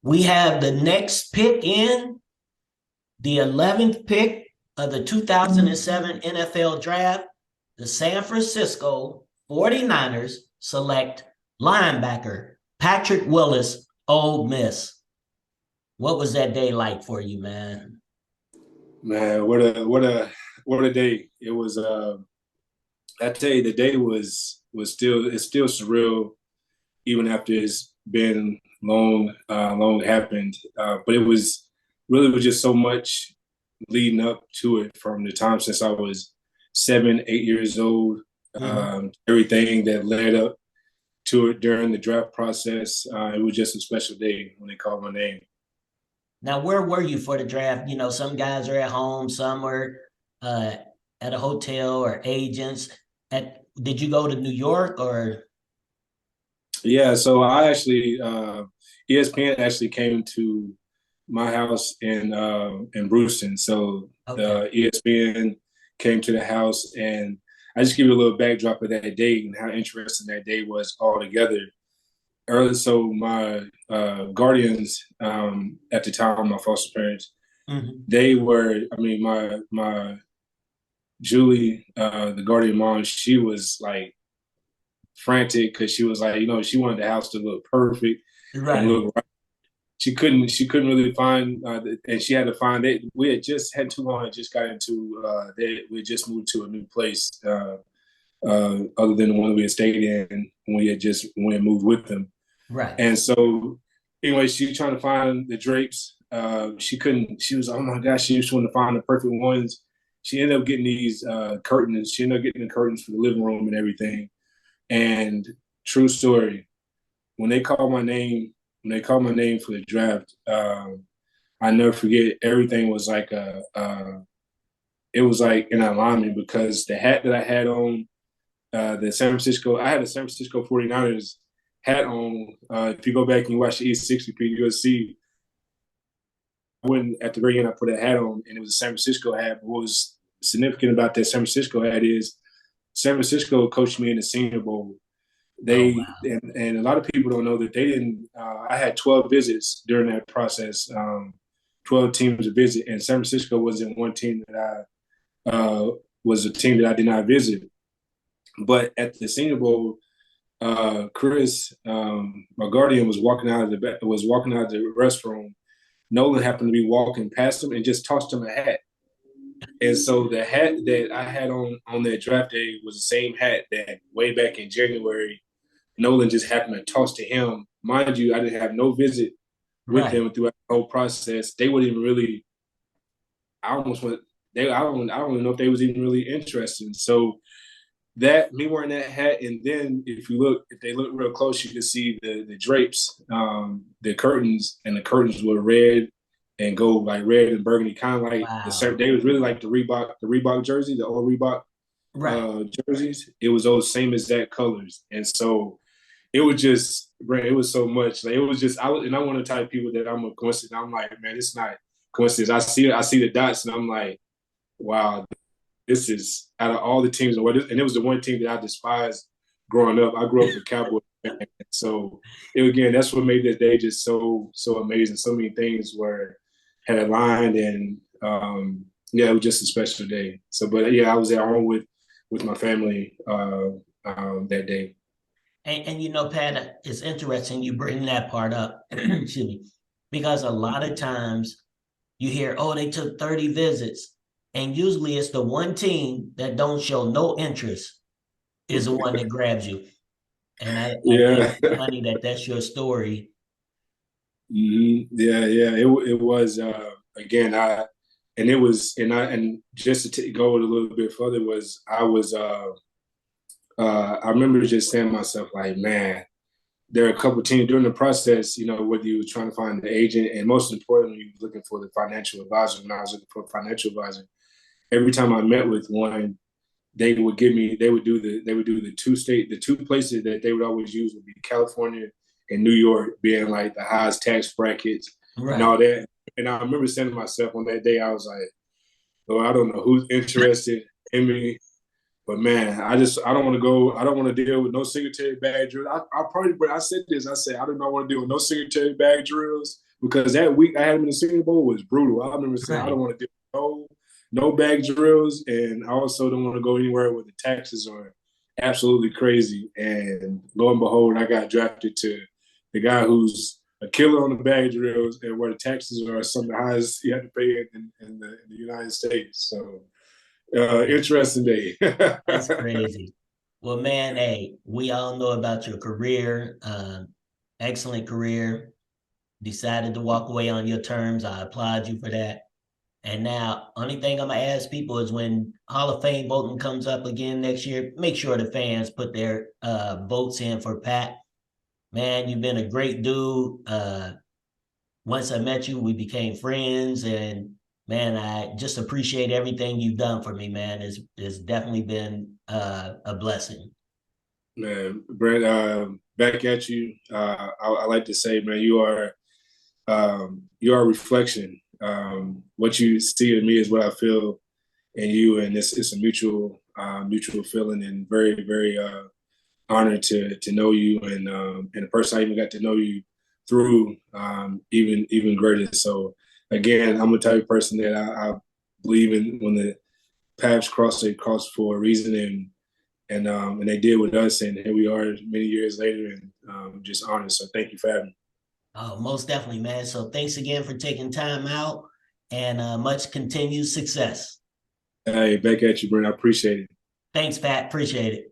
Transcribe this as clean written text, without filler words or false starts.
We have the next pick in the 11th pick of the 2007 NFL Draft. The San Francisco 49ers select linebacker Patrick Willis, Ole Miss. What was that day like for you, man? Man, what a day. It was I tell you the day was still it's still surreal even after it's been long happened. But it was just so much leading up to it from the time since I was 7, 8 years old. Mm-hmm. Everything that led up to it during the draft process. It was just a special day when they called my name. Now, where were you for the draft? You know, some guys are at home, some are uh, at a hotel or agents. Did you go to New York or? Yeah, so I actually ESPN actually came to my house in Brewston. So Okay. the ESPN came to the house, and I just give you a little backdrop of that day and how interesting that day was altogether. Early, so my guardians at the time, my foster parents, Mm-hmm. they were. I mean, my Julie, the guardian mom, she was like frantic because she was like, she wanted the house to look perfect and Right. look right. She couldn't really find and she had to find it. We had just had too long. Just got into that. We had just moved to a new place other than the one we had stayed in when we had moved with them. Right. And so anyway, she was trying to find the drapes. She couldn't. She was, oh my gosh, she just wanted to find the perfect ones. She ended up getting these curtains. She ended up getting the curtains for the living room and everything. And true story, when they called my name, for the draft, I never forget. Everything was like it was like an alignment because the hat that I had on, I had a San Francisco 49ers hat on. If you go back and you watch the E60, you'll see when at the very end I put a hat on, and it was a San Francisco hat. But what was significant about that San Francisco hat is San Francisco coached me in the Senior Bowl. Oh They wow. and a lot of people don't know that they didn't. I had 12 visits during that process, 12 teams to visit, and San Francisco wasn't one team that I was a team that I did not visit. But at the Senior Bowl, Chris, my guardian, was walking out of the restroom. Nolan happened to be walking past him and just tossed him a hat. And so the hat that I had on that draft day was the same hat that way back in January Nolan just happened to toss to him. Mind you, I didn't have no visit with Right. them throughout the whole process. They wouldn't even really. I almost went. They. I don't even know if they was even really interested. So that me wearing that hat, and then if they look real close, you can see the drapes, the curtains, and the curtains were red and gold, like red and burgundy, kind of like Wow. They was really like the Reebok jersey, the old Reebok Right. jerseys. It was those same exact colors, and so it was just, it was so much. Like it was just, and I'm one of the type of people that I'm a coincidence. I'm like, man, it's not coincidence. I see the dots, and I'm like, wow, this is out of all the teams in the world, and it was the one team that I despised growing up. I grew up a Cowboy fan, so again, that's what made this day just so amazing. So many things were had aligned, and yeah, it was just a special day. So, but yeah, I was at home with my family that day. And you know, Pat, it's interesting you bring that part up, excuse me, because a lot of times you hear, oh, they took 30 visits. And usually it's the one team that don't show no interest is the one that grabs you. And I think Yeah. it's funny that that's your story. Yeah, yeah. It was again. And just to go a little bit further was I remember just saying to myself like, man, there are a couple of teams during the process. Whether you were trying to find the agent, and most importantly, you were looking for the financial advisor. When I was looking for a financial advisor, every time I met with one, they would do the two places that they would always use would be California and New York being like the highest tax brackets and Right. all that. And I remember saying to myself on that day, I was like, "Oh, I don't know who's interested in me, but man, I don't want to go. I don't want to deal with no secretary bag drills. I said this. I said I do not want to deal with no secretary bag drills, because that week I had him in the Senior Bowl was brutal. I remember saying, I don't want to do no bag drills, and I also don't want to go anywhere where the taxes are absolutely crazy. And lo and behold, I got drafted to the guy who's a killer on the bag drills and where the taxes are some of the highest you have to pay in the United States. So interesting day. That's crazy. Well, man, hey, we all know about your career, excellent career. Decided to walk away on your terms. I applaud you for that. And now, only thing I'm gonna ask people is when Hall of Fame voting comes up again next year, make sure the fans put their votes in for Pat. Man, you've been a great dude. Once I met you, we became friends, and man, I just appreciate everything you've done for me, man. It's definitely been a blessing. Man, Brent, back at you. I like to say, man, you are a reflection. What you see in me is what I feel in you, and it's a mutual feeling, and very, very honored to know you, and the person I even got to know you through, even greater. So again, I'm the type of person that I believe in when the paths cross, they cross for a reason, and they did with us, and here we are many years later, and just honored. So thank you for having me. Oh, most definitely, man. So thanks again for taking time out, and much continued success. Hey, back at you, Brent. I appreciate it. Thanks, Pat. Appreciate it.